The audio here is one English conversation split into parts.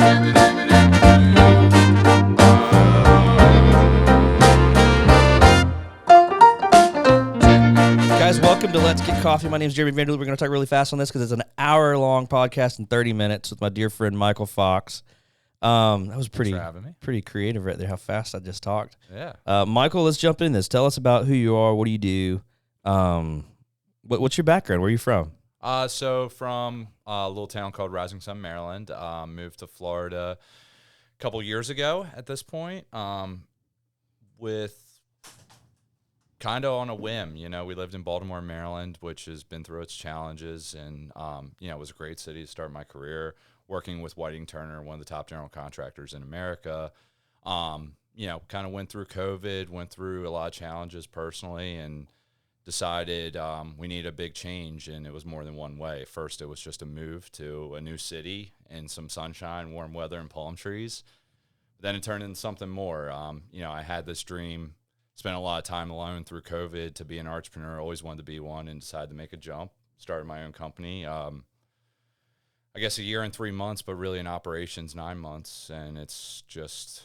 Guys, welcome to Let's Get Coffee. My name is Jeremy Vanderloop. We're going to talk really fast on this because it's an hour-long podcast in 30 minutes with my dear friend Micahel Fox. That was pretty creative right there, how fast I just talked. Yeah. Micahel, let's jump in this. Tell us about who you are. What do you do? What's your background? Where are you from? So from a little town called Rising Sun, Maryland. Moved to Florida a couple years ago at this point, with kind of on a whim. You know, we lived in Baltimore, Maryland, which has been through its challenges, and it was a great city to start my career, working with Whiting Turner, one of the top general contractors in America. Kind of went through COVID, went through a lot of challenges personally, and decided we need a big change, and it was more than one way. First, it was just a move to a new city and some sunshine, warm weather, and palm trees. Then it turned into something more. I had this dream, spent a lot of time alone through COVID to be an entrepreneur, always wanted to be one, and decided to make a jump. Started my own company. I guess a year and 3 months, but really in operations 9 months, and it's just...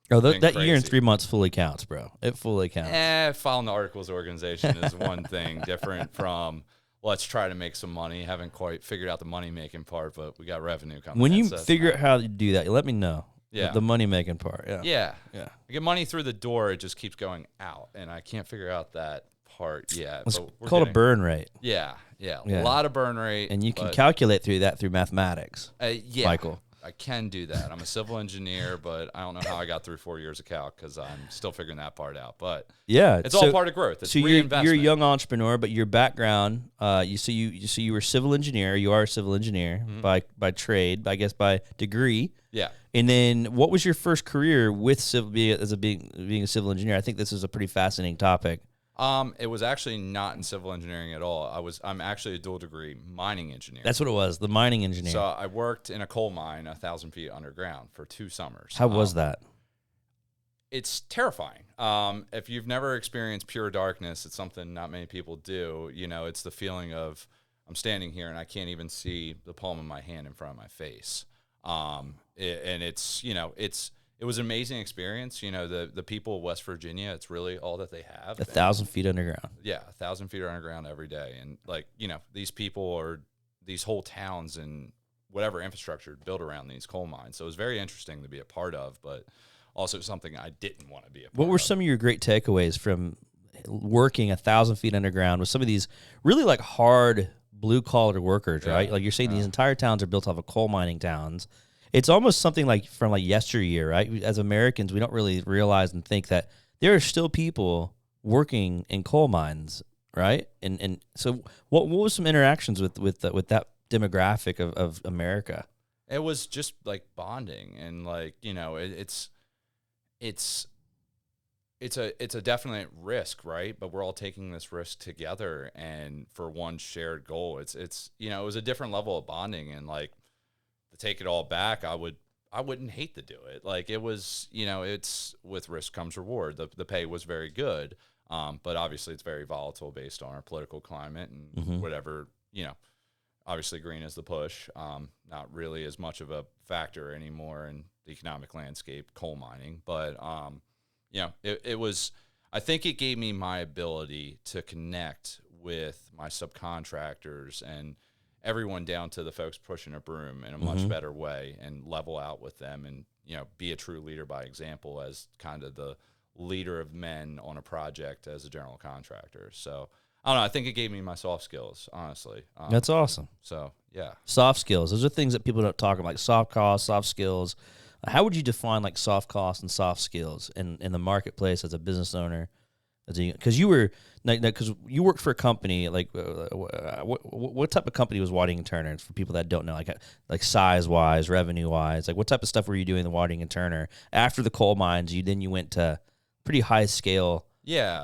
Oh, that year and 3 months fully counts, bro. It fully counts. Filing the articles organization is one thing different from let's try to make some money. Haven't quite figured out the money-making part, but we got revenue coming. When you figure out how to do that, let me know. Yeah. The money-making part. Yeah. I get money through the door. It just keeps going out, and I can't figure out that part yet. It's called a burn rate. Yeah. A lot of burn rate. And you can calculate through mathematics. Michael. I can do that. I'm a civil engineer, but I don't know how I got through 4 years of calc because I'm still figuring that part out. But yeah, it's all part of growth. It's reinvestment. You're a young entrepreneur, but your background, you were a civil engineer. You are a civil engineer by trade, I guess by degree. Yeah. And then, what was your first career with being a civil engineer? I think this is a pretty fascinating topic. It was actually not in civil engineering at all. I'm actually a dual degree mining engineer. That's what it was, the mining engineer. So I worked in a coal mine 1,000 feet underground for 2 summers. How was that? It's terrifying. If you've never experienced pure darkness, it's something not many people do. You know, it's the feeling of I'm standing here and I can't even see the palm of my hand in front of my face. It was an amazing experience. You know, the people of West Virginia, it's really all that they have. 1,000 feet underground. Yeah, 1,000 feet underground every day. And, these people are these whole towns and whatever infrastructure built around these coal mines. So it was very interesting to be a part of, but also something I didn't want to be a part of. What were some of your great takeaways from working 1,000 feet underground with some of these really, hard blue-collar workers, right? Like you're saying these entire towns are built off of coal mining towns. It's almost something like from yesteryear, right? As Americans, we don't really realize and think that there are still people working in coal mines, right? And so, what was some interactions with that demographic of America? It was just like bonding, and it's a definite risk, right? But we're all taking this risk together, and for one shared goal. It was a different level of bonding, and to take it all back, I wouldn't hate to do it. It was, it's with risk comes reward. The pay was very good, but obviously it's very volatile based on our political climate and whatever, obviously green is the push, not really as much of a factor anymore in the economic landscape, coal mining. But, it was, I think it gave me my ability to connect with my subcontractors and everyone down to the folks pushing a broom in a much better way, and level out with them, and be a true leader by example as kind of the leader of men on a project as a general contractor. So I don't know. I think it gave me my soft skills, honestly. That's awesome. So yeah, soft skills. Those are things that people don't talk about, like soft costs, soft skills. How would you define soft costs and soft skills in the marketplace as a business owner? Because you worked for a company, what type of company was Whiting & Turner, for people that don't know, like size-wise, revenue-wise? What type of stuff were you doing in the Whiting & Turner? After the coal mines, you went to pretty high-scale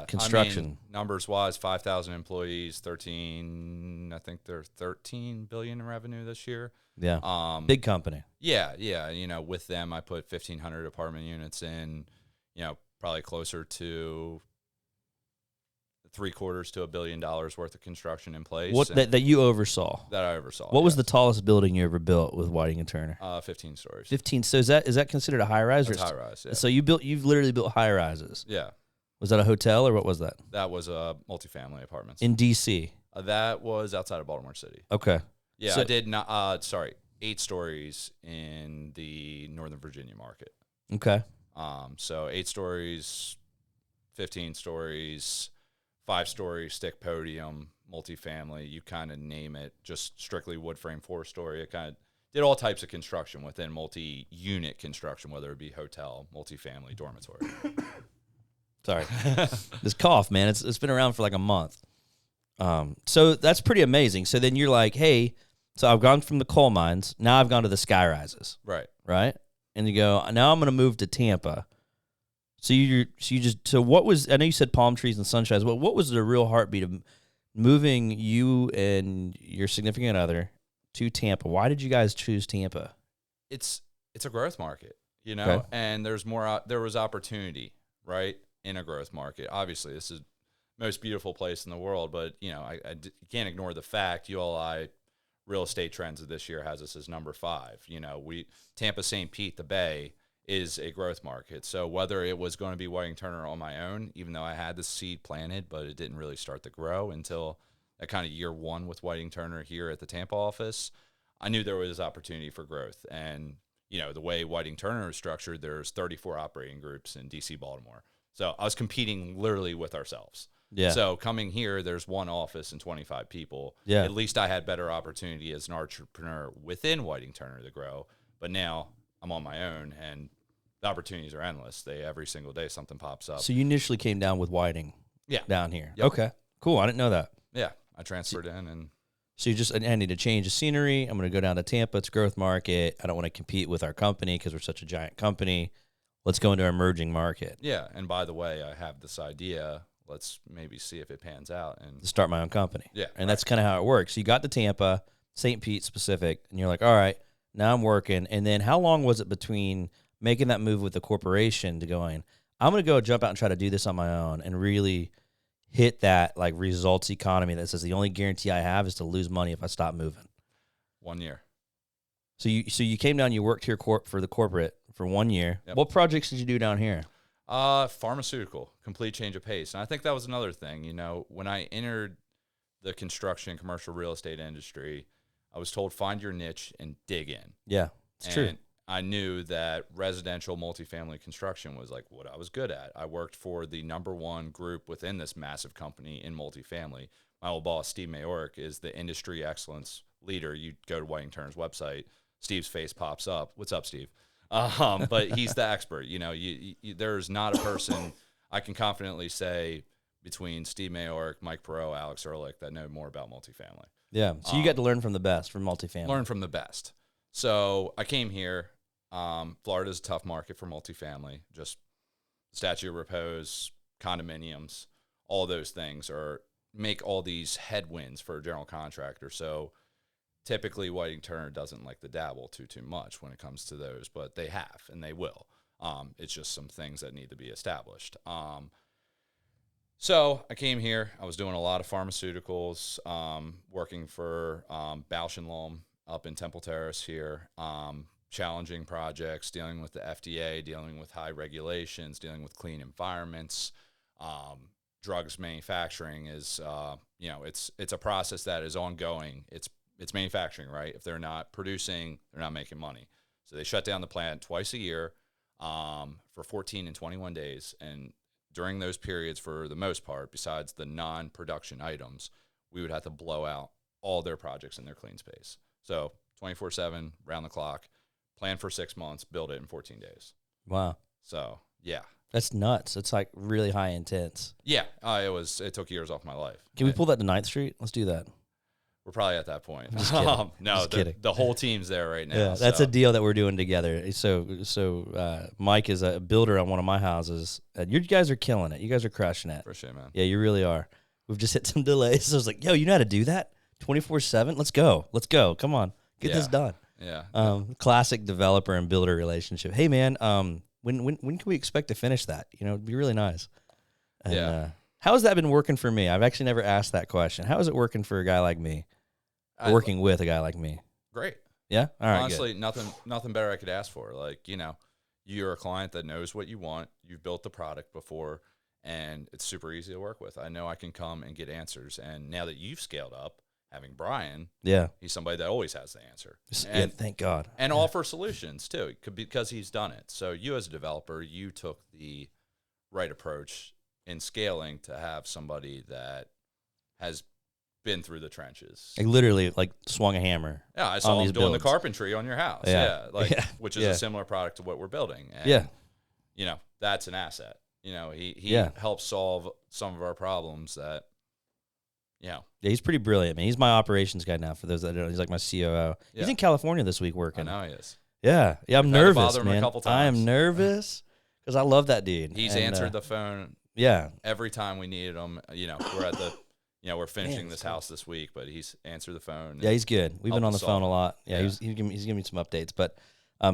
construction. Numbers-wise, 5,000 employees, I think they're $13 billion in revenue this year. Yeah, big company. Yeah. With them, I put 1,500 apartment units in, probably closer to $750 to $1 billion worth of construction in place. What that you oversaw? That I oversaw. What was the tallest building you ever built with Whiting and Turner? 15 stories. 15. So is that considered a high rise? That's high rise. Yeah. So you've literally built high rises. Yeah. Was that a hotel or what was that? That was multifamily apartments In DC. That was outside of Baltimore City. Okay. Yeah, So, I did not. 8 stories in the Northern Virginia market. okay. So 8 stories, 15 stories, 5-story stick podium, multifamily. You kind of name it. Just strictly wood frame 4-story. It kind of did all types of construction within multi-unit construction, whether it be hotel, multifamily, dormitory. Sorry. This cough, man, it's been around for like a month. So that's pretty amazing. So then you're like, hey, so I've gone from the coal mines, now I've gone to the sky rises. Right? And you go, now I'm going to move to Tampa. So so what was, I know you said palm trees and sunshines, but what was the real heartbeat of moving you and your significant other to Tampa? Why did you guys choose Tampa? It's a growth market, you know, Okay. and there was opportunity, right, in a growth market. Obviously, this is the most beautiful place in the world, but, you know, you can't ignore the fact ULI real estate trends of this year has us as number 5. You know, Tampa, St. Pete, the Bay is a growth market. So whether it was going to be Whiting Turner on my own, even though I had the seed planted, but it didn't really start to grow until that kind of year 1 with Whiting Turner here at the Tampa office, I knew there was opportunity for growth. And, you know, the way Whiting Turner is structured, there's 34 operating groups in DC, Baltimore. So I was competing literally with ourselves. Yeah. So coming here, there's one office and 25 people. Yeah. At least I had better opportunity as an entrepreneur within Whiting Turner to grow. But now I'm on my own, and the opportunities are endless. Every single day something pops up. So you initially came down with Whiting. Yeah. Down here. Yep. Okay. Cool. I didn't know that. Yeah, I transferred in, and So I need to change the scenery. I'm going to go down to Tampa. It's growth market. I don't want to compete with our company because we're such a giant company. Let's go into our emerging market. yeah. And by the way, I have this idea. Let's maybe see if it pans out. And To start my own company. Yeah, And that's kind of how it works. You got to Tampa, St. Pete specific, and you're like, all right, now I'm working. And then how long was it between making that move with the corporation to going, I'm going to go jump out and try to do this on my own and really hit that like results economy that says the only guarantee I have is to lose money if I stop moving? 1 year. So you came down, you worked here for the corporate for 1 year. Yep. What projects did you do down here? Pharmaceutical, complete change of pace. And I think that was another thing, you know, when I entered the construction commercial real estate industry, I was told, find your niche and dig in. Yeah, it's true. I knew that residential multifamily construction was like what I was good at. I worked for the number 1 group within this massive company in multifamily. My old boss, Steve Mayork, is the industry excellence leader. You go to Whiting Turner's website, Steve's face pops up. What's up, Steve? But he's the expert. You know, there's not a person I can confidently say between Steve Mayork, Mike Perot, Alex Ehrlich that know more about multifamily. Yeah, so you got to learn from the best from multifamily. Learn from the best. So I came here. Florida's a tough market for multifamily. Just statute of repose, condominiums, all those things make all these headwinds for a general contractor. So typically Whiting Turner doesn't like to dabble too much when it comes to those, but they have and they will. It's just some things that need to be established. So I came here. I was doing a lot of pharmaceuticals, working for Bausch & Lomb up in Temple Terrace here, challenging projects, dealing with the FDA, dealing with high regulations, dealing with clean environments. Drugs manufacturing is, it's a process that is ongoing. It's manufacturing, right? If they're not producing, they're not making money. So they shut down the plant twice a year for 14 and 21 days. And during those periods, for the most part, besides the non-production items, we would have to blow out all their projects in their clean space. So 24/7, round the clock, plan for 6 months, build it in 14 days. Wow. So, yeah. That's nuts. It's like really high intense. Yeah, it took years off my life. Can we pull that to 9th Street? Let's do that. We're probably at that point. Just kidding. No, Just kidding. The whole team's there right now. Yeah, that's a deal that we're doing together. So Mike is a builder on one of my houses. You guys are killing it. You guys are crushing it. Appreciate it, man. Yeah, you really are. We've just hit some delays. So I was like, yo, you know how to do that? 24/7? Let's go. Come on. Get this done. Yeah. Classic developer and builder relationship. Hey, man, when can we expect to finish that? You know, it'd be really nice. And, Yeah. How has that been working for me? I've actually never asked that question. How is it working for a guy like me? Working with a guy like me? Great. Yeah? All right, honestly, nothing better I could ask for. Like, you're a client that knows what you want. You've built the product before, and it's super easy to work with. I know I can come and get answers. And now that you've scaled up, having Brian, he's somebody that always has the answer. And thank God. And offer solutions, too, because he's done it. So you as a developer, you took the right approach in scaling to have somebody that has been through the trenches. I literally swung a hammer. Yeah, I saw him doing the carpentry on your house. Yeah. Which is a similar product to what we're building. And, that's an asset. He helps solve some of our problems that, Yeah, he's pretty brilliant, man. He's my operations guy now, for those that don't know. He's like my COO. He's in California this week working. I know he is. Yeah, I'm nervous, man. A couple times. I am nervous because I love that dude. He's answered the phone every time we needed him. We're at the we're finishing this house this week, but he's answered the phone. Yeah, he's good. We've been on the phone a lot. Yeah, he's giving me some updates. But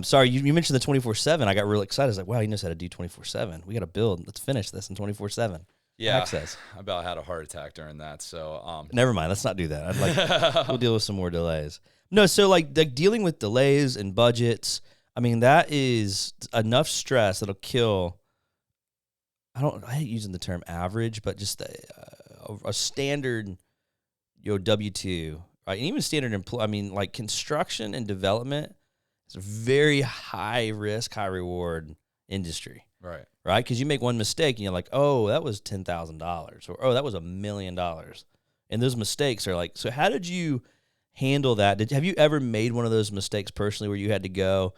sorry, you mentioned the 24/7. I got real excited. I was like, wow, he knows how to do 24/7. We got to build. Let's finish this in 24/7. Yeah, access. I about had a heart attack during that. So never mind. Let's not do that. We'll deal with some more delays. No, so like dealing with delays and budgets. I mean, that is enough stress that'll kill. I hate using the term average, but just a standard, W-2, right? And even standard employee. I mean, like construction and development is a very high risk, high reward industry. Right. Right? Because you make one mistake and you're like, oh, that was $10,000, or oh, that was $1 million. And those mistakes are like, so how did you handle that? Have you ever made one of those mistakes personally where you had to go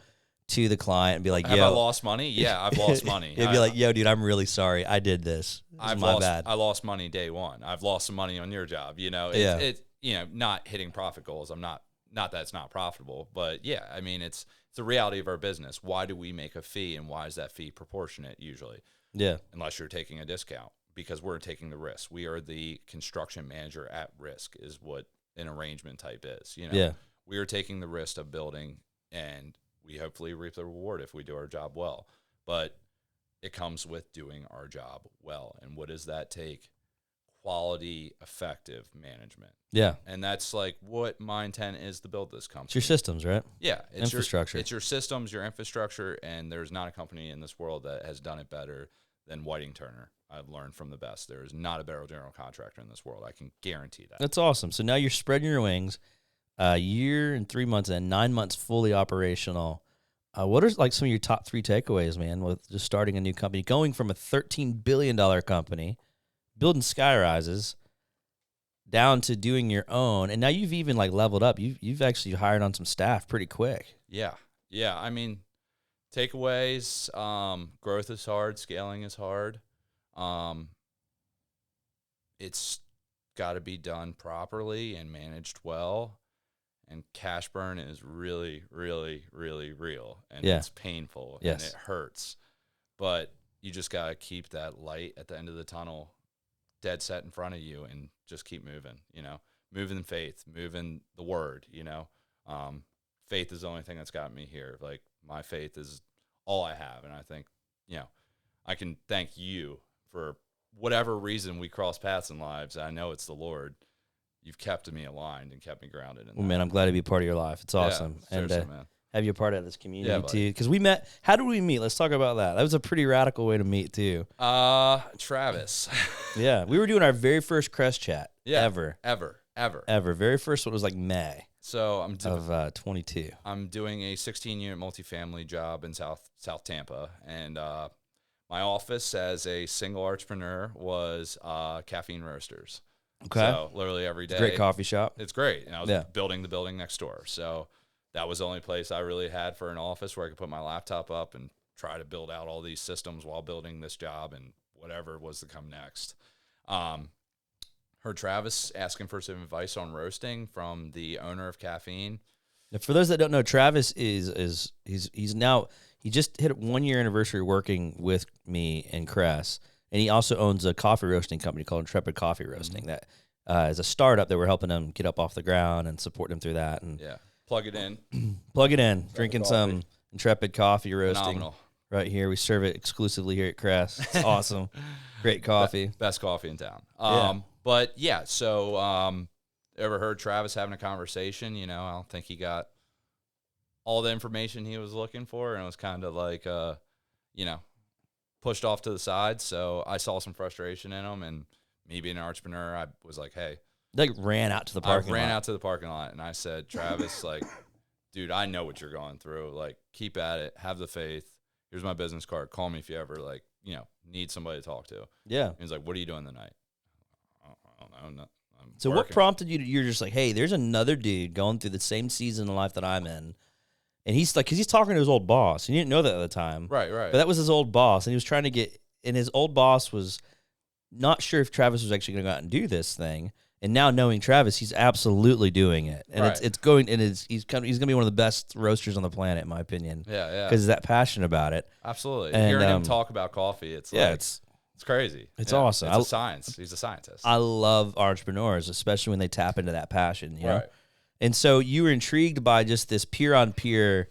to the client and be like, have I lost money? Yeah, I've lost money. You'd be like, yo, dude, I'm really sorry. I did this. My bad. I lost money day one. I've lost some money on your job. It's not hitting profit goals. Not that it's not profitable, but yeah, I mean, it's the reality of our business. Why do we make a fee, and why is that fee proportionate usually? Yeah. Unless you're taking a discount, because we're taking the risk. We are the construction manager at risk is what an arrangement type is. We are taking the risk of building, and we hopefully reap the reward if we do our job well. But it comes with doing our job well. And what does that take? Quality, effective management. Yeah. And that's like what my intent is to build this company. It's your systems, right? Yeah. It's infrastructure. It's your systems, your infrastructure, and there's not a company in this world that has done it better than Whiting Turner. I've learned from the best. There is not a better general contractor in this world. I can guarantee that. That's awesome. So now you're spreading your wings. A year and 3 months and 9 months fully operational. What are like some of your top 3 takeaways, man, with just starting a new company, going from a $13 billion company, building sky rises, down to doing your own, and now you've even like leveled up. You've actually hired on some staff pretty quick. Yeah. I mean, takeaways. Growth is hard. Scaling is hard. It's got to be done properly and managed well. And cash burn is really, really, really real. And it's painful and it hurts. But you just got to keep that light at the end of the tunnel dead set in front of you and just keep moving, moving in faith, moving the word, faith is the only thing that's got me here. Like my faith is all I have. And I think, I can thank you for whatever reason we cross paths in lives. I know it's the Lord. You've kept me aligned and kept me grounded. Well, man, I'm glad to be a part of your life. It's awesome. And man. Have you a part of this community too. Because we met. How did we meet? Let's talk about that. That was a pretty radical way to meet too. Travis. Yeah. We were doing our very first Crest chat ever. Very first one was like May. So I'm of 22. I'm doing a 16-unit multifamily job in South Tampa. And my office as a single entrepreneur was Caffeine Roasters. Okay. So literally every day. Great coffee shop. It's great. And I was building the building next door. So that was the only place I really had for an office where I could put my laptop up and try to build out all these systems while building this job and whatever was to come next. Heard Travis asking for some advice on roasting from the owner of Caffeine. Now, for those that don't know, Travis he's he just hit 1 year anniversary working with me and Cress. And he also owns a coffee roasting company called Intrepid Coffee Roasting. That is a startup that we're helping them get up off the ground and support them through that. And plug it in. Drinking some Intrepid Coffee Roasting. Phenomenal. right here. We serve it exclusively here at Crest. It's awesome. Great coffee. Best coffee in town. Yeah. But yeah, so ever heard Travis having a conversation? You know, I don't think he got all the information he was looking for, and it was kind of like, you know, pushed off to the side. So I saw some frustration in him, and me being an entrepreneur, I was like, hey. Like ran out to the parking lot. I ran out to the parking lot, and I said, Travis, like, dude, I know what you're going through. Like, keep at it. Have the faith. Here's my business card. Call me if you ever, like, you know, need somebody to talk to. Yeah. And he's like, what are you doing tonight? I don't know. So working. what prompted you to, you're just like, hey, there's another dude going through the same season in life that I'm in. And he's like, because he's talking to his old boss. And he didn't know that at the time. Right. But that was his old boss. And he was trying to get, and his old boss was not sure if Travis was actually going to go out and do this thing. And now knowing Travis, he's absolutely doing it. And it's going, and he's going to be one of the best roasters on the planet, in my opinion. Yeah. Because he's that passionate about it. Absolutely. And, hearing him talk about coffee, it's like, it's crazy. It's awesome. It's a science. He's a scientist. I love entrepreneurs, especially when they tap into that passion, you know? Right. And so you were intrigued by just this peer-on-peer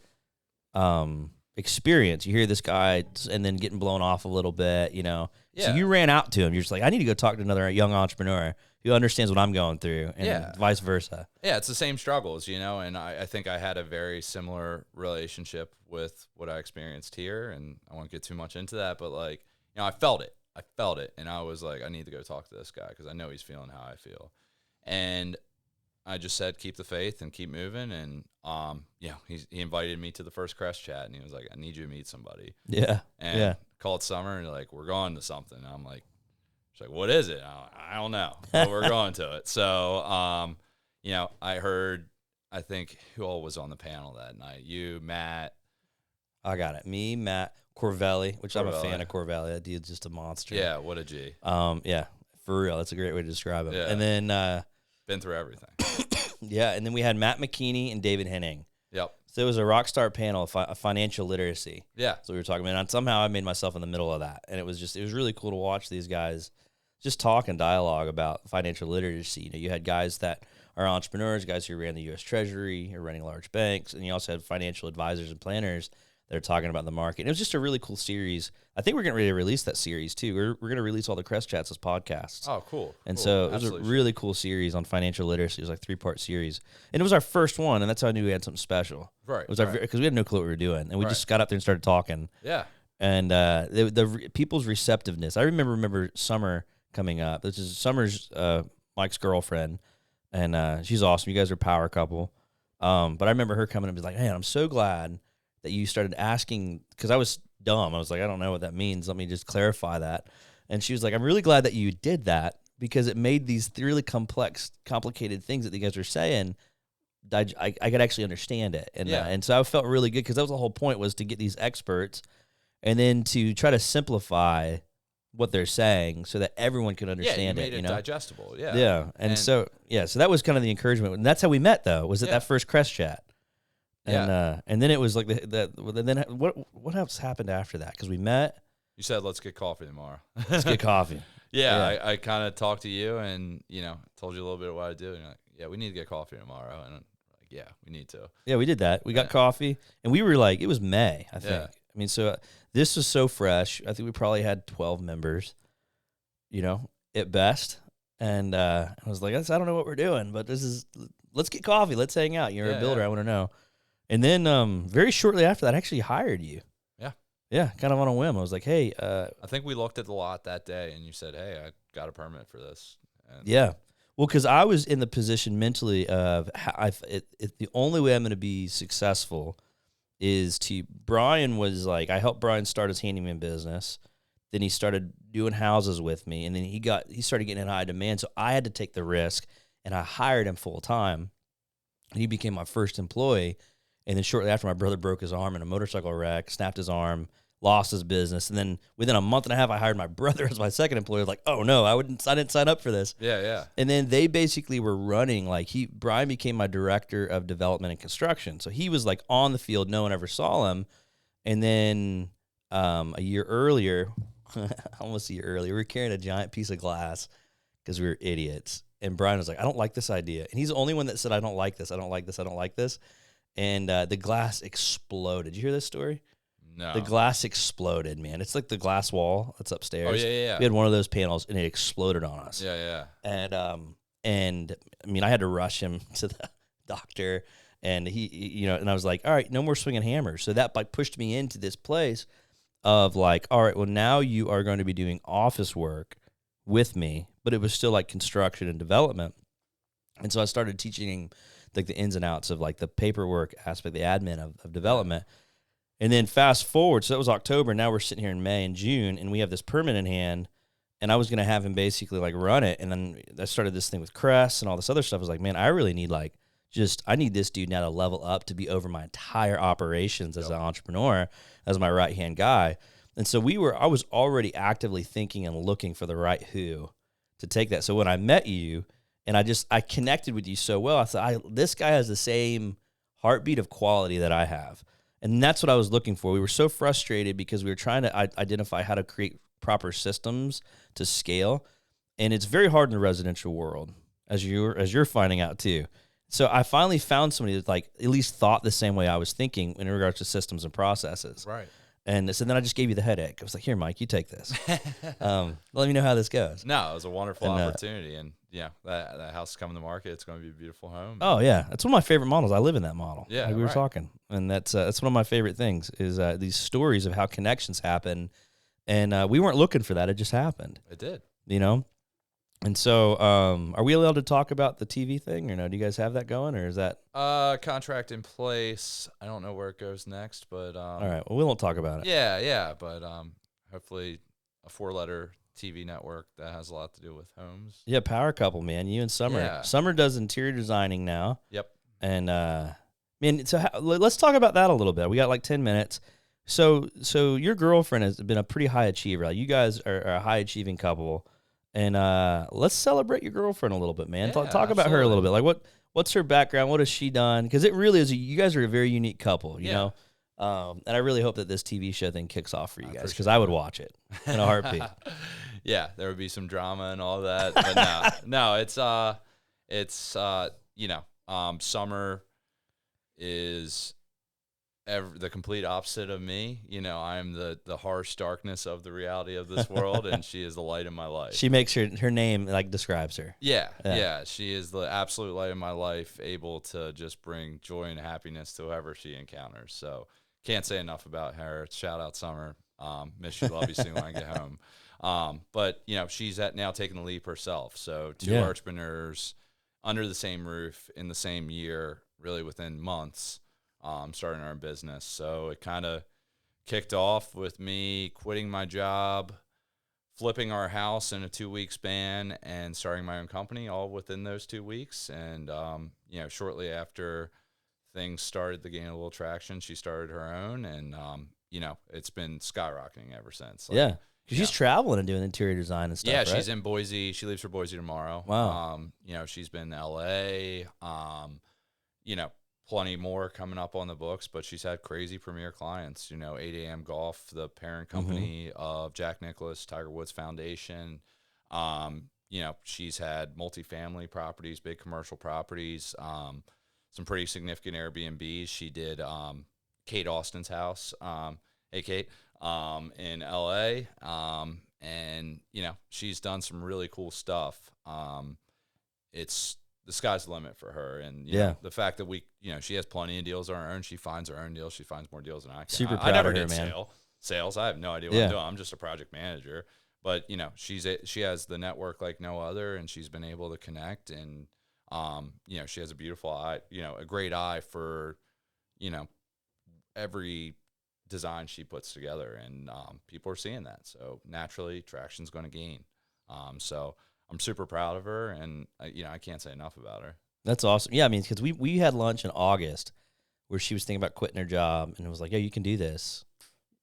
experience. You hear this guy and then getting blown off a little bit, you know? Yeah. So you ran out to him. You're just like, I need to go talk to another young entrepreneur who understands what I'm going through, and vice versa. Yeah, it's the same struggles, you know, and I think I had a very similar relationship with what I experienced here, and I won't get too much into that, but, like, you know, I felt it, and I was like, I need to go talk to this guy because I know he's feeling how I feel. And I just said, keep the faith and keep moving, and, you know, he invited me to the first Crest chat, and he was like, I need you to meet somebody. Yeah, and called Summer, and like, we're going to something. And I'm like, she's like, what is it? I don't know, but we're going to it. So, you know, I heard, I think, who all was on the panel that night? You, Matt. I got it. Me, Matt, Corvelli, which I'm a fan of Corvelli. That dude's just a monster. Yeah, what a G. Yeah, for real. That's a great way to describe him. Yeah. And then been through everything. Yeah, and then we had Matt McKinney and David Henning. Yep. So it was a rock star panel of financial literacy. Yeah. So we were talking about, and somehow I made myself in the middle of that, and it was really cool to watch these guys just talk and dialogue about financial literacy. You know, you had guys that are entrepreneurs, guys who ran the U.S. Treasury or running large banks, and you also had financial advisors and planners that are talking about the market. And it was just a really cool series. I think we're getting ready to release that series too. We're going to release all the Crest Chats as podcasts. Oh, cool. And so it was a really cool series on financial literacy. It was like a 3-part series. And it was our first one, and that's how I knew we had something special. Right. It was because we had no clue what we were doing. And we just got up there and started talking. Yeah. And the people's receptiveness. I remember Summer coming up. This is Summer's Mike's girlfriend, and she's awesome. You guys are a power couple. But I remember her coming up and be like, man, I'm so glad that you started asking, because I was dumb. I was like, I don't know what that means. Let me just clarify that. And she was like, I'm really glad that you did that, because it made these really complicated things that you guys are saying, I could actually understand it. And so I felt really good, because that was the whole point, was to get these experts and then to try to simplify what they're saying so that everyone can understand it. You know, digestible. Yeah. Yeah. And so that was kind of the encouragement. And that's how we met, though, was at that first Crest Chat. And and then it was like then what else happened after that? Because we met. You said, let's get coffee tomorrow. Let's get coffee. I kind of talked to you and, you know, told you a little bit of what I do. And you're like, yeah, we need to get coffee tomorrow. And I'm like, yeah, we need to. Yeah, we did that. We got coffee, and we were like, it was May, I think. Yeah. I mean, so this was so fresh. I think we probably had 12 members, you know, at best. And I was like, I don't know what we're doing, but let's get coffee. Let's hang out. You're a builder. I want to know. And then very shortly after that, I actually hired you. Yeah. Yeah, kind of on a whim. I was like, hey. I think we looked at the lot that day, and you said, hey, I got a permit for this. And yeah. Well, because I was in the position mentally of the only way I'm going to be successful is Brian was like, I helped Brian start his handyman business. Then he started doing houses with me, and then he started getting in high demand. So I had to take the risk, and I hired him full time. He became my first employee. And then shortly after, my brother broke his arm in a motorcycle wreck, snapped his arm, lost his business. And then within a month and a half, I hired my brother as my second employee. I was like, oh no, I didn't sign up for this. Yeah. And then they basically were running, Brian became my director of development and construction. So he was like on the field. No one ever saw him. And then almost a year earlier, we were carrying a giant piece of glass because we were idiots. And Brian was like, I don't like this idea. And he's the only one that said, I don't like this. I don't like this. I don't like this. And the glass exploded. Did you hear this story? No. The glass exploded, man. It's like the glass wall that's upstairs. Oh, yeah. We had one of those panels, and it exploded on us. Yeah. And I mean, I had to rush him to the doctor, and he and I was like, all right, no more swinging hammers. So that like pushed me into this place of like, all right, well, now you are going to be doing office work with me, but it was still like construction and development. And so I started teaching like the ins and outs of like the paperwork aspect, the admin of development. And then fast forward, so that was October. Now we're sitting here in May and June, and we have this permit in hand. And I was going to have him basically like run it. And then I started this thing with Crest and all this other stuff. I was like, man, I really need like I need this dude now to level up to be over my entire operations as an entrepreneur, as my right-hand guy. And so I was already actively thinking and looking for the right who to take that. So when I met you and I connected with you so well, I thought, this guy has the same heartbeat of quality that I have. And that's what I was looking for. We were so frustrated because we were trying to identify how to create proper systems to scale. And it's very hard in the residential world, as you're finding out too. So I finally found somebody that like at least thought the same way I was thinking in regards to systems and processes. Right. And so then I just gave you the headache. I was like, here, Mike, you take this. Let me know how this goes. No, it was a wonderful opportunity. And yeah, that house is coming to market. It's going to be a beautiful home. Oh yeah. That's one of my favorite models. I live in that model. Yeah. Like we were talking. And that's one of my favorite things is these stories of how connections happen. And we weren't looking for that. It just happened. It did. And so, are we allowed to talk about the TV thing or no? Do you guys have that going or is that? Contract in place. I don't know where it goes next, but. All right. Well, we won't talk about it. Yeah. But hopefully a 4-letter TV network that has a lot to do with homes. Yeah. Power couple, man. You and Summer. Yeah. Summer does interior designing now. Yep. And, man, so let's talk about that a little bit. We got like 10 minutes. So your girlfriend has been a pretty high achiever. You guys are a high achieving couple. And let's celebrate your girlfriend a little bit, man. Yeah, talk about her a little bit. Like what's her background? What has she done? Because it really is. You guys are a very unique couple, you know. And I really hope that this TV show thing kicks off for you guys because I would watch it in a heartbeat. Yeah, there would be some drama and all that, but no, it's Summer is the complete opposite of me. I'm the harsh darkness of the reality of this world, and she is the light in my life. She makes her name like describes her. Yeah. She is the absolute light in my life, able to just bring joy and happiness to whoever she encounters. So can't say enough about her. Shout out Summer. Miss you, love you soon when I get home. But she's now taking the leap herself. So two entrepreneurs under the same roof in the same year, really within months. Starting our business. So it kind of kicked off with me quitting my job, flipping our house in a 2-week span, and starting my own company all within those 2 weeks. And, shortly after things started to gain a little traction, she started her own. And, it's been skyrocketing ever since. Because she's traveling and doing interior design and stuff. Yeah, right? She's in Boise. She leaves for Boise tomorrow. Wow. She's been in L.A., plenty more coming up on the books, but she's had crazy premier clients. 8 a.m. Golf, the parent company of Jack Nicklaus, Tiger Woods Foundation. She's had multifamily properties, big commercial properties, some pretty significant Airbnbs. She did Kate Austin's house, hey Kate, in L.A. And she's done some really cool stuff. It's the sky's the limit for her. And the fact that she has plenty of deals on her own. She finds her own deals. She finds more deals than I can. Super proud I never of her, did man. Sales. I have no idea what I'm doing. I'm just a project manager. But she has the network like no other, and she's been able to connect. And she has a beautiful eye. A great eye for every design she puts together, and people are seeing that. So naturally, traction's going to gain. So I'm super proud of her, and I can't say enough about her. That's awesome. Yeah, I mean, because we had lunch in August where she was thinking about quitting her job, and it was like, yeah, you can do this,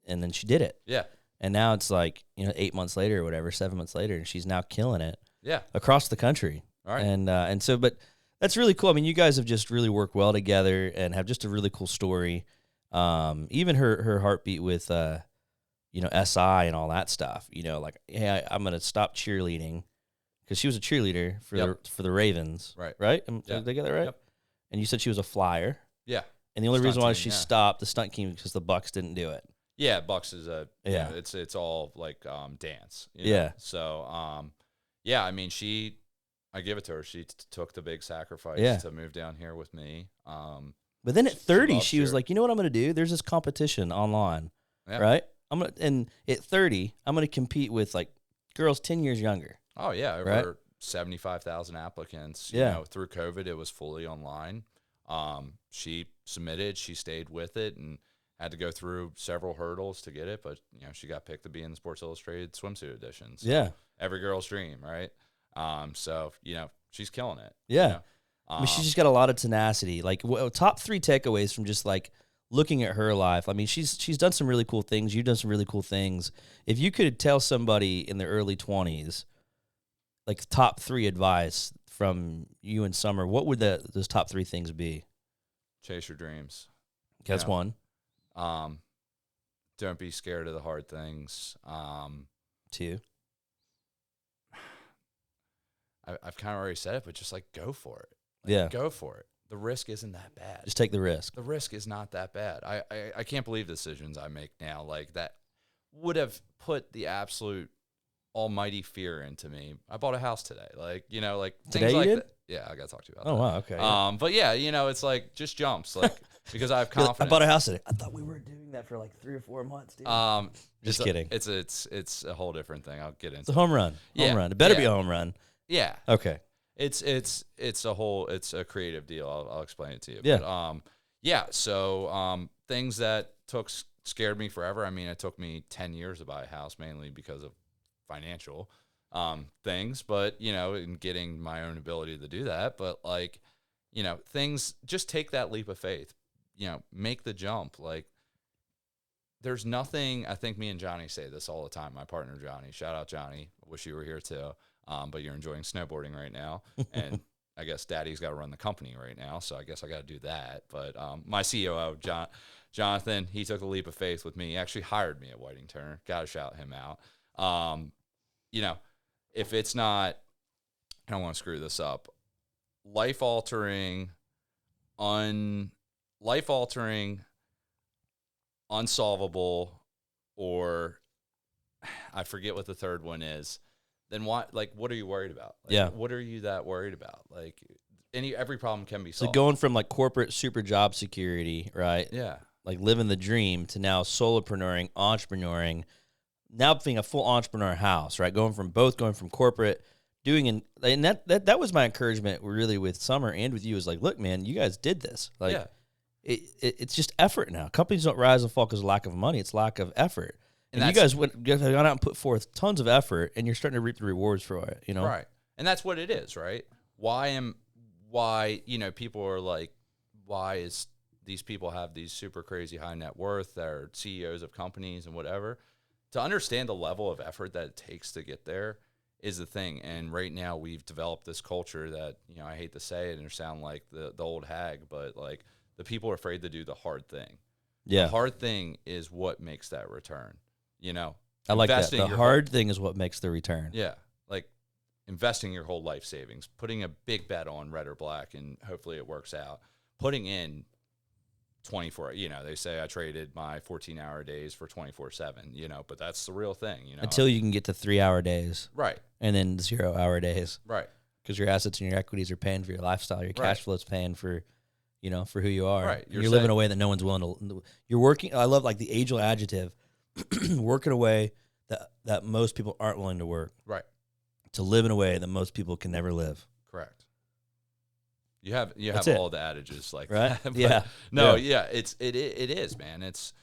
and then she did it. Yeah. And now it's like 8 months later or whatever, 7 months later, and she's now killing it. Yeah. Across the country. All right. And so, but that's really cool. I mean, you guys have just really worked well together and have just a really cool story. Even her heartbeat with SI and all that stuff. Like, hey, I'm gonna stop cheerleading. Because she was a cheerleader for the Ravens, right? Did they get that right? Yep. And you said she was a flyer. Yeah. And the only reason why she stopped stopped the stunt team because the Bucks didn't do it. Yeah, Bucks is Yeah. it's all like dance. Yeah. So yeah, I mean I give it to her. She took the big sacrifice to move down here with me. But then at She 30, loves she was cheer. like, you know what I'm going to do? There's this competition online, Yeah. right? And at 30, I'm going to compete with like girls 10 years younger. Oh yeah, over Right? 75,000 applicants. You Yeah. know, through COVID, it was fully online. She submitted, she stayed with it, and had to go through several hurdles to get it. But she got picked to be in the Sports Illustrated swimsuit edition. So Yeah. every girl's dream, right? So she's killing it. Yeah. I mean, she's just got a lot of tenacity. Like, top 3 takeaways from just like looking at her life. I mean, she's done some really cool things. You've done some really cool things. If you could tell somebody in their early 20s, like top 3 advice from you and Summer, what would those top 3 things be? Chase your dreams. That's one. Don't be scared of the hard things. 2. I've kind of already said it, but just like go for it. Go for it. The risk isn't that bad. Just take the risk. The risk is not that bad. I can't believe the decisions I make now like that would have put the absolute almighty fear into me. I bought a house today. Like Today things like you did? that. Yeah, I got to talk to you about Oh, that. wow. Okay. Yeah. But yeah, it's like just jumps like because I have confidence. I bought a house today. I thought we were doing that for like 3 or 4 months, dude. Just kidding. It's a whole different thing. I'll get into It's a home run. Yeah. Home run. It better be a home run. Yeah. Okay. It's a creative deal. I'll explain it to you. Yeah. But, so things that scared me forever. I mean, it took me 10 years to buy a house, mainly because of financial things, but in getting my own ability to do that. But things, just take that leap of faith, make the jump. Like, there's nothing. I think me and Johnny say this all the time. My partner, Johnny, shout out Johnny. I wish you were here too. But you're enjoying snowboarding right now. And I guess daddy's got to run the company right now. So I guess I got to do that. But my COO, Jonathan, he took a leap of faith with me. He actually hired me at Whiting Turner. Got to shout him out. If it's not, I don't want to screw this up, life-altering, unsolvable, or I forget what the third one is, then what are you worried about? What are you that worried about? Like, every problem can be solved. So going from like corporate super job security, right? Yeah. Like living the dream, to now solopreneuring, entrepreneuring, now being a full entrepreneur house, right? Going from corporate, and that was my encouragement really with Summer and with you, is like, look, man, you guys did this. Like, it's just effort now. Companies don't rise and fall because of lack of money. It's lack of effort. And you guys have gone out and put forth tons of effort, and you're starting to reap the rewards for it, Right. And that's what it is, right? People are like, why is these people have these super crazy high net worth? They're CEOs of companies and whatever. To understand the level of effort that it takes to get there is the thing. And right now we've developed this culture that, I hate to say it and sound like the old hag, but like the people are afraid to do the hard thing. Yeah. The hard thing is what makes that return. I like that. The hard thing is what makes the return. Yeah. Like investing your whole life savings, putting a big bet on red or black, and hopefully it works out. Putting in 24, they say I traded my 14-hour days for 24/7, but that's the real thing, Until you can get to 3-hour days. Right. And then 0-hour days. Right. Because your assets and your equities are paying for your lifestyle. Your cash flow's paying for, for who you are. Right. You're living a way that no one's willing to. You're working. I love like the age-old adjective, working a way that most people aren't willing to work. Right. To live in a way that most people can never live. Correct. You have all the adages like right? that. Yeah. It is, man. It's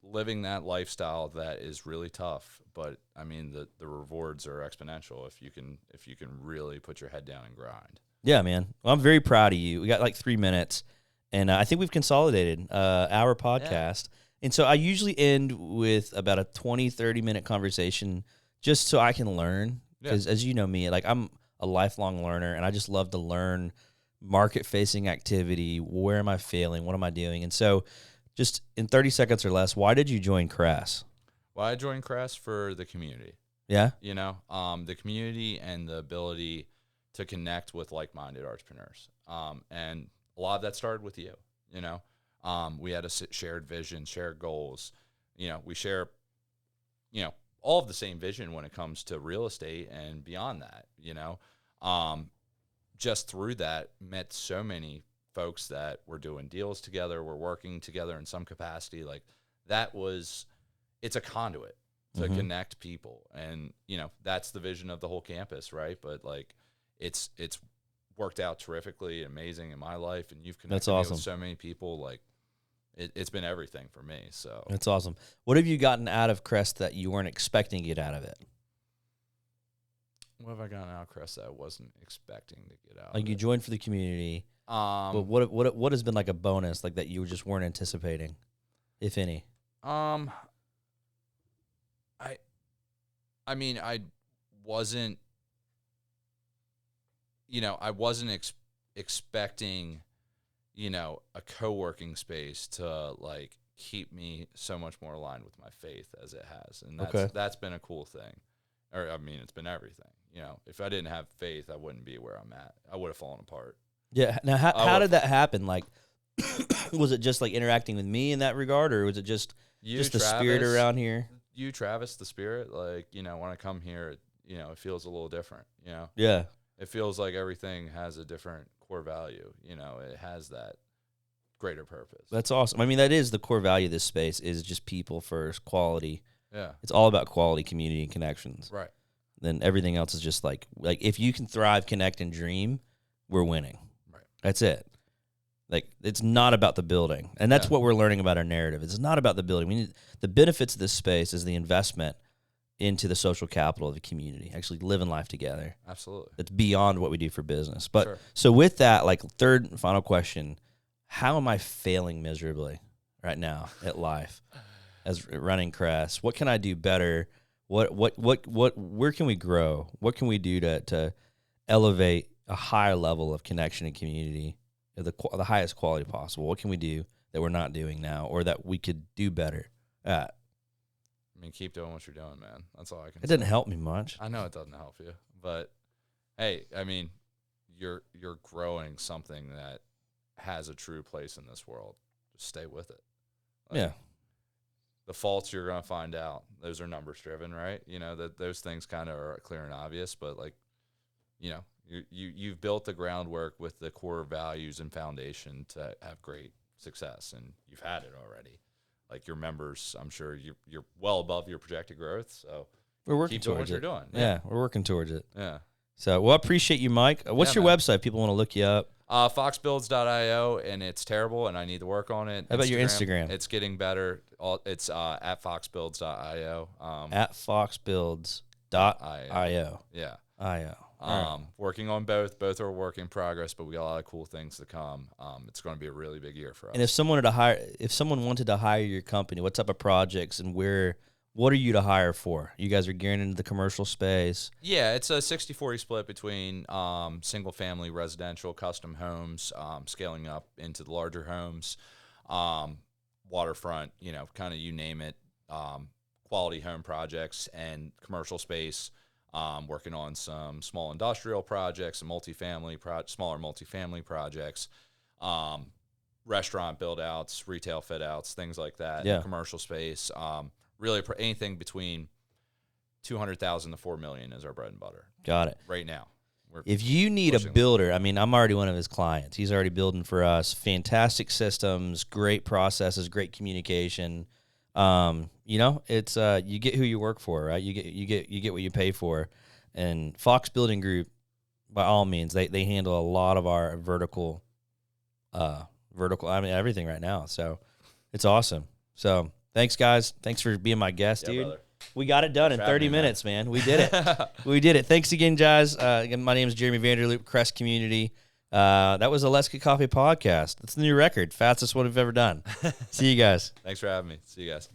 living that lifestyle that is really tough, but I mean the rewards are exponential if you can really put your head down and grind. Yeah, man. Well, I'm very proud of you. We got like 3 minutes, and I think we've consolidated our podcast. Yeah. And so I usually end with about a 20, 30-minute conversation just so I can learn. Because as you know me, like I'm a lifelong learner, and I just love to learn market-facing activity. Where am I failing? What am I doing? And so just in 30 seconds or less, why did you join Crass? Well, I joined Crass for the community. Yeah? The community and the ability to connect with like-minded entrepreneurs. And a lot of that started with you, We had a shared vision, shared goals. we share, all of the same vision when it comes to real estate and beyond that, just through that met so many folks that were doing deals together, we're working together in some capacity. Like it's a conduit to connect people. And, that's the vision of the whole campus. Right. But like, it's worked out terrifically, amazing in my life. And you've connected me with so many people. Like it's been everything for me. So that's awesome. What have you gotten out of Crest that you weren't expecting to get out of it? What have I gotten out of Crest that I wasn't expecting to get out? Like you joined for the community. But what has been like a bonus like that you just weren't anticipating, if any? I wasn't, I wasn't expecting, a co-working space to like keep me so much more aligned with my faith as it has. And that's been a cool thing. It's been everything. If I didn't have faith, I wouldn't be where I'm at. I would have fallen apart. Yeah. Now, how did that happen? Like, was it just like interacting with me in that regard, or was it just the spirit around here? You, Travis, the spirit. Like, when I come here, it feels a little different. Yeah. It feels like everything has a different core value. It has that greater purpose. That's awesome. That is the core value of this space is just people first, quality. Yeah. It's all about quality, community, and connections. Right. Then everything else is just like if you can thrive, connect, and dream, we're winning. Right. That's it. Like, it's not about the building. And that's what we're learning about our narrative. It's not about the building. The benefits of this space is the investment into the social capital of the community, actually living life together. Absolutely. It's beyond what we do for business. But So with that, like, third and final question, how am I failing miserably right now at life as running Crest? What can I do better? Where can we grow? What can we do to elevate a higher level of connection and community? The highest quality possible. What can we do that we're not doing now, or that we could do better at? Keep doing what you're doing, man. That's all I can say. It didn't help me much. I know it doesn't help you, but hey, you're growing something that has a true place in this world. Just stay with it. The faults you're gonna find out. Those are numbers driven, right? That those things kind of are clear and obvious, but like, you've built the groundwork with the core values and foundation to have great success, and you've had it already. Like your members, I'm sure you're well above your projected growth. So we're working keep doing towards what it. you're doing. Yeah, we're working towards it. Yeah. So, well, I appreciate you, Mike. What's your website? People want to look you up. Foxbuilds.io, and it's terrible, and I need to work on it. How about your Instagram? It's getting better. It's at foxbuilds.io. At foxbuilds.io. Yeah. I.o. Working on both. Both are a work in progress, but we got a lot of cool things to come. It's going to be a really big year for us. And if someone wanted to hire your company, what type of projects and what are you to hire for? You guys are gearing into the commercial space. Yeah, it's a 60-40 split between single-family residential custom homes, scaling up into the larger homes, waterfront, kind of you name it, quality home projects and commercial space. Working on some small industrial projects, some smaller multifamily projects, restaurant build-outs, retail fit-outs, things like that. Yeah. Commercial space. Really, anything between $200,000 to $4 million is our bread and butter. Got it. Right now. If you need a builder, I'm already one of his clients. He's already building for us. Fantastic systems, great processes, great communication. It's you get who you work for, right? You get what you pay for. And Fox Building Group, by all means, they handle a lot of our vertical everything right now. So it's awesome. So thanks, guys. Thanks for being my guest, dude. Brother. We got it done in 30 minutes, man. We did it. We did it. Thanks again, guys. Again, my name is Jeremy Vanderloop, Crest Community. That was a Let's Get Coffee podcast. That's the new record. Fastest one we've ever done. See you guys. Thanks for having me. See you guys.